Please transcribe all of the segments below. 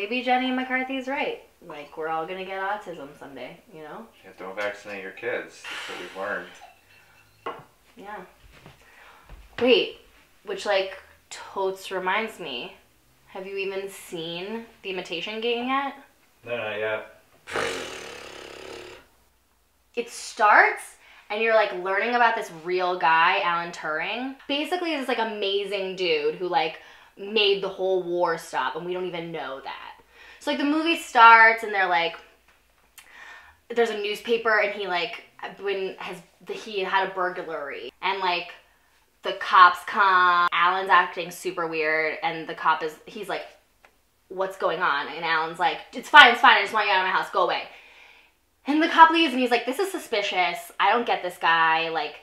maybe Jenny McCarthy's right. Like, we're all gonna get autism someday, you know? Yeah, don't vaccinate your kids. That's what we've learned. Yeah. Wait, which, like, totes reminds me. Have you even seen The Imitation Game yet? No, not yet. It starts, and you're, like, learning about this real guy, Alan Turing. Basically, this, like, amazing dude who, like, made the whole war stop, and we don't even know that. So, like, the movie starts, and they're, like, there's a newspaper, and he, like, he had a burglary, and, like, the cops come, Alan's acting super weird, and the cop he's like, what's going on? And Alan's like, it's fine, I just want you out of my house, go away. And the cop leaves, and he's like, this is suspicious, I don't get this guy, like,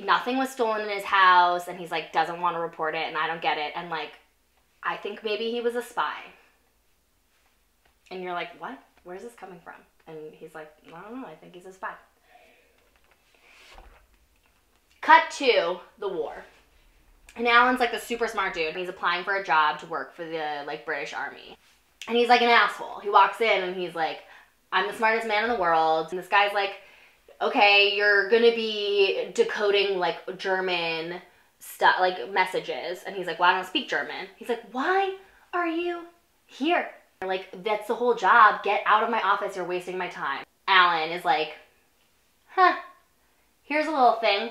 nothing was stolen in his house, and he's like, doesn't want to report it, and I don't get it, and like, I think maybe he was a spy. And you're like, what? Where's this coming from? And he's like, I don't know, I think he's a spy. Cut to the war. And Alan's like the super smart dude, and he's applying for a job to work for the, like, British Army. And he's like an asshole. He walks in and he's like, I'm the smartest man in the world. And this guy's like, okay, you're gonna be decoding, like, German stuff, like, messages. And he's like, well, I don't speak German. He's like, why are you here? And like, that's the whole job. Get out of my office, you're wasting my time. Alan is like, huh, here's a little thing.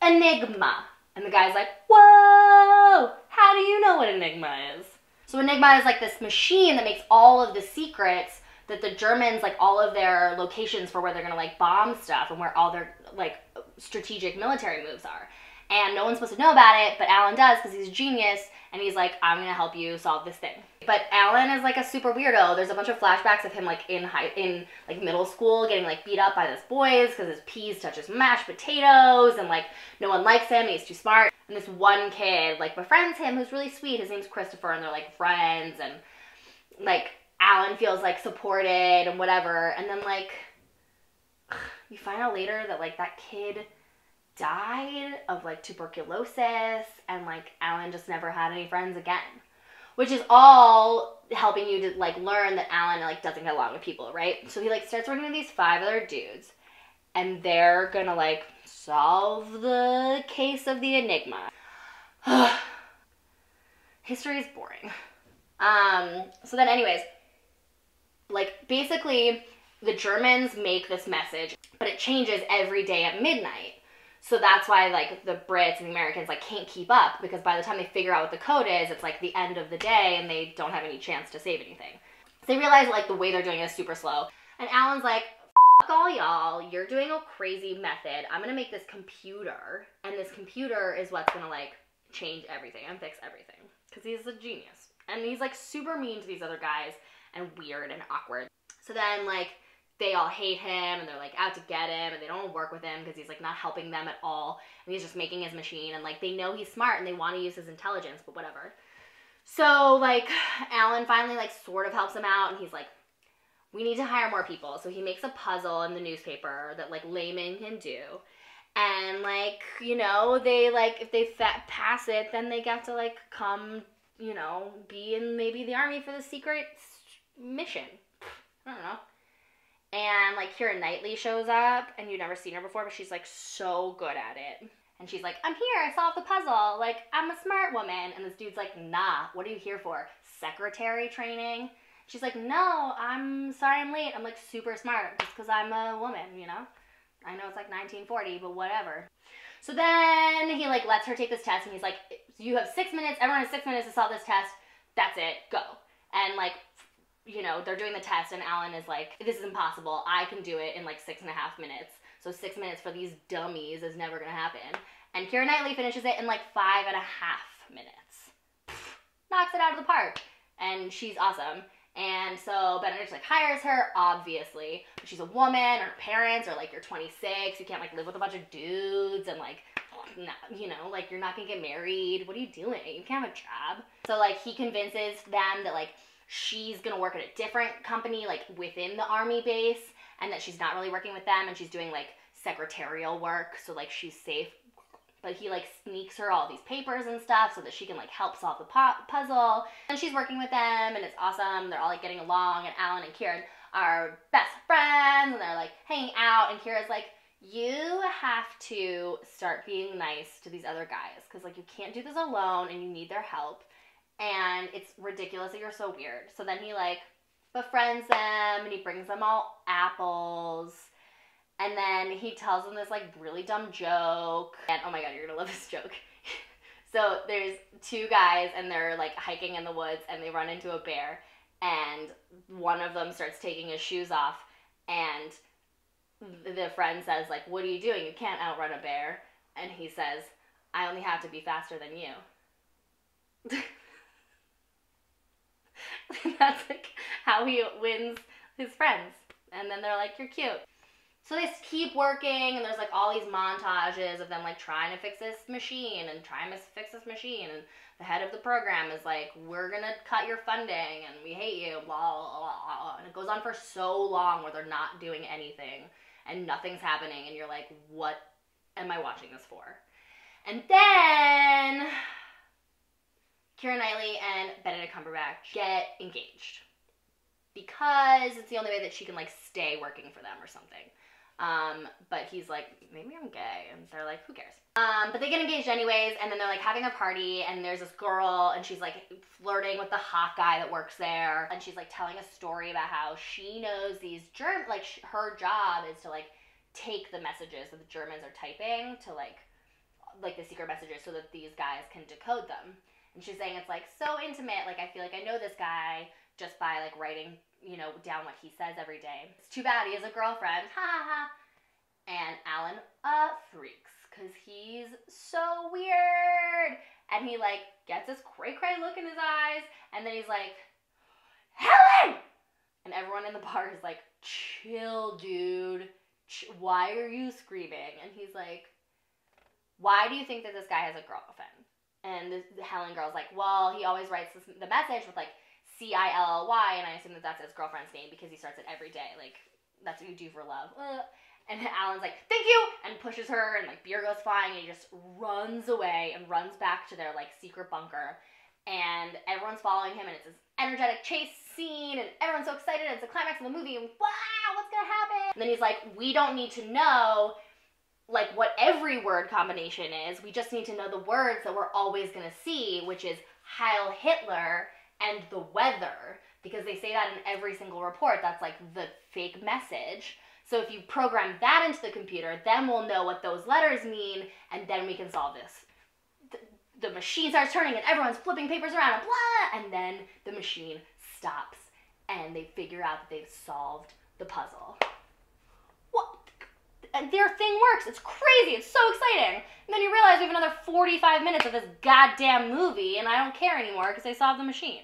Enigma. And the guy's like, whoa, how do you know what Enigma is? So Enigma is like this machine that makes all of the secrets that the Germans, like, all of their locations for where they're gonna, like, bomb stuff and where all their, like, strategic military moves are. And no one's supposed to know about it, but Alan does because he's a genius, and he's like, I'm gonna help you solve this thing. But Alan is like a super weirdo. There's a bunch of flashbacks of him, like, in like middle school getting, like, beat up by these boys because his peas touch his mashed potatoes, and, like, no one likes him, he's too smart. And this one kid, like, befriends him who's really sweet. His name's Christopher, and they're, like, friends, and, like, Alan feels, like, supported and whatever. And then, like, you find out later that, like, that kid died of, like, tuberculosis, and, like, Alan just never had any friends again. Which is all helping you to, like, learn that Alan, like, doesn't get along with people, right? So he, like, starts working with these 5 other dudes, and they're gonna, like, solve the case of the Enigma. History is boring. So then anyways, like, basically, the Germans make this message, but it changes every day at midnight. So that's why, like, the Brits and the Americans, like, can't keep up, because by the time they figure out what the code is, it's, like, the end of the day, and they don't have any chance to save anything. So they realize, like, the way they're doing it is super slow. And Alan's like, fuck all y'all, you're doing a crazy method. I'm gonna make this computer, and this computer is what's gonna, like, change everything and fix everything. Because he's a genius. And he's, like, super mean to these other guys, and weird and awkward. So then, like, they all hate him, and they're, like, out to get him, and they don't want to work with him because he's, like, not helping them at all, and he's just making his machine, and, like, they know he's smart, and they want to use his intelligence, but whatever. So, like, Alan finally, like, sort of helps him out, and he's like, we need to hire more people. So he makes a puzzle in the newspaper that, like, laymen can do, and, like, you know, they, like, if they pass it, then they get to, like, come, you know, be in maybe the army for the secret mission. I don't know. And, like, Keira Knightley shows up, and you've never seen her before, but she's, like, so good at it. And she's like, I'm here, I solved the puzzle, like, I'm a smart woman. And this dude's like, nah, what are you here for? Secretary training? She's like, no, I'm sorry I'm late, I'm, like, super smart, just because I'm a woman, you know? I know it's, like, 1940, but whatever. So then he, like, lets her take this test, and he's like, you have 6 minutes, everyone has 6 minutes to solve this test, that's it, go. And, like, you know, they're doing the test, and Alan is like, this is impossible, I can do it in, like, 6.5 minutes. So 6 minutes for these dummies is never gonna happen. And Keira Knightley finishes it in, like, 5.5 minutes. Knocks it out of the park. And she's awesome. And so Benedict, like, hires her, obviously. But she's a woman, her parents are like, you're 26, you can't, like, live with a bunch of dudes, and, like, you know, like, you're not gonna get married. What are you doing? You can't have a job. So, like, he convinces them that, like, she's gonna work at a different company, like, within the army base, and that she's not really working with them, and she's doing, like, secretarial work, so, like, she's safe. But he like sneaks her all these papers and stuff so that she can like help solve the puzzle. And she's working with them, and it's awesome. They're all like getting along, and Alan and Kieran are best friends, and they're like hanging out. And Kira's like, you have to start being nice to these other guys because like you can't do this alone, and you need their help. And it's ridiculous that you're so weird. So then he like befriends them, and he brings them all apples. And then he tells them this, like, really dumb joke. And, oh my god, you're gonna love this joke. So there's two guys, and they're, like, hiking in the woods, and they run into a bear. And one of them starts taking his shoes off. And the friend says, like, what are you doing? You can't outrun a bear. And he says, I only have to be faster than you. That's, like, how he wins his friends. And then they're like, you're cute. So they keep working, and there's like all these montages of them like trying to fix this machine and trying to fix this machine, and the head of the program is like, we're gonna cut your funding and we hate you, blah, blah, blah, blah. And it goes on for so long where they're not doing anything and nothing's happening, and you're like, what am I watching this for? And then Keira Knightley and Benedict Cumberbatch get engaged because it's the only way that she can like stay working for them or something. But he's like, maybe I'm gay. And they're like, who cares? But they get engaged anyways, and then they're like having a party, and there's this girl, and she's like flirting with the hot guy that works there, and she's like telling a story about how she knows these her job is to like take the messages that the Germans are typing to like the secret messages so that these guys can decode them. And she's saying it's like so intimate, like I feel like I know this guy just by like writing, you know, down what he says every day. It's too bad he has a girlfriend, ha ha ha. And Alan freaks, because he's so weird. And he like gets this cray-cray look in his eyes, and then he's like, Helen! And everyone in the bar is like, chill, dude. Why are you screaming? And he's like, why do you think that this guy has a girlfriend? And the Helen girl's like, well, he always writes the message with like C-I-L-L-Y, and I assume that that's his girlfriend's name because he starts it every day. Like, that's what you do for love. And Alan's like, thank you! And pushes her, and like beer goes flying, and he just runs away and runs back to their like secret bunker. And everyone's following him, and it's this energetic chase scene, and everyone's so excited. It's the climax of the movie, and wow, what's gonna happen? And then he's like, we don't need to know like what every word combination is. We just need to know the words that we're always gonna see, which is Heil Hitler and the weather, because they say that in every single report. That's like the fake message. So if you program that into the computer, then we'll know what those letters mean, and then we can solve this. The machine starts turning, and everyone's flipping papers around, and blah, and then the machine stops, and they figure out that they've solved the puzzle. What? And their thing works. It's crazy. It's so exciting. And then you realize we have another 45 minutes of this goddamn movie, and I don't care anymore because they solved the machine.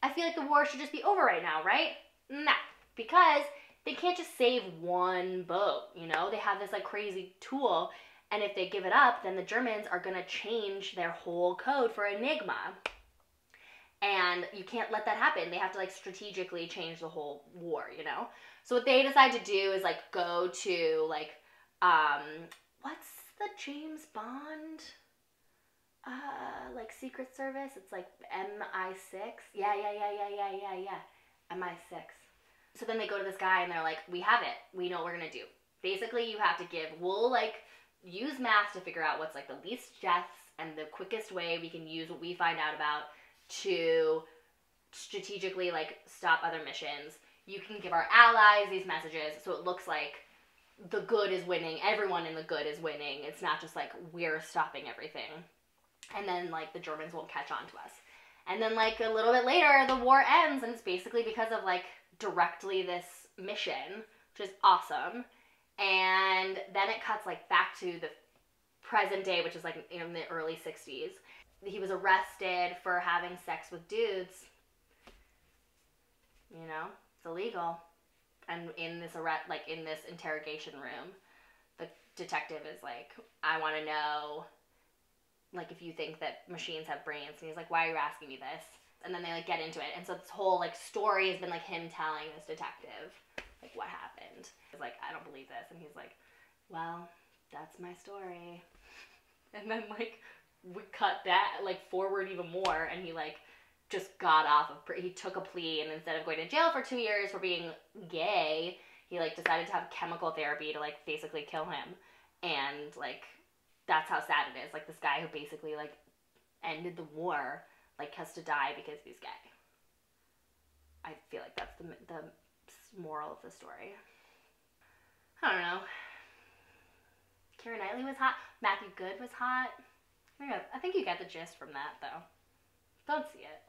I feel like the war should just be over right now, right? Nah, because they can't just save one boat, you know? They have this like crazy tool, and if they give it up, then the Germans are gonna change their whole code for Enigma. And you can't let that happen. They have to like strategically change the whole war, you know? So what they decide to do is like go to like, what's the James Bond, like Secret Service? It's like MI6. Yeah. MI6. So then they go to this guy, and they're like, we have it. We know what we're going to do. Basically, you have to we'll like use math to figure out what's like the least deaths and the quickest way we can use what we find out about to strategically like stop other missions. You can give our allies these messages so it looks like the good is winning. Everyone in the good is winning. It's not just like we're stopping everything. And then like the Germans won't catch on to us. And then like a little bit later, the war ends, and it's basically because of like directly this mission, which is awesome. And then it cuts like back to the present day, which is like in the early 60s. He was arrested for having sex with dudes. You know, it's illegal. And in this in this interrogation room, the detective is like, I want to know, like, if you think that machines have brains. And he's like, why are you asking me this? And then they like get into it. And so this whole like story has been like him telling this detective like what happened. He's like, I don't believe this. And he's like, well, that's my story. And then, like, we cut back, like, forward even more, and he, like, just got off of, he took a plea, and instead of going to jail for 2 years for being gay, he, like, decided to have chemical therapy to, like, basically kill him. And, like, that's how sad it is. Like, this guy who basically, like, ended the war, like, has to die because he's gay. I feel like that's the moral of the story. I don't know. Keira Knightley was hot. Matthew Good was hot. I think you get the gist from that, though. Don't see it.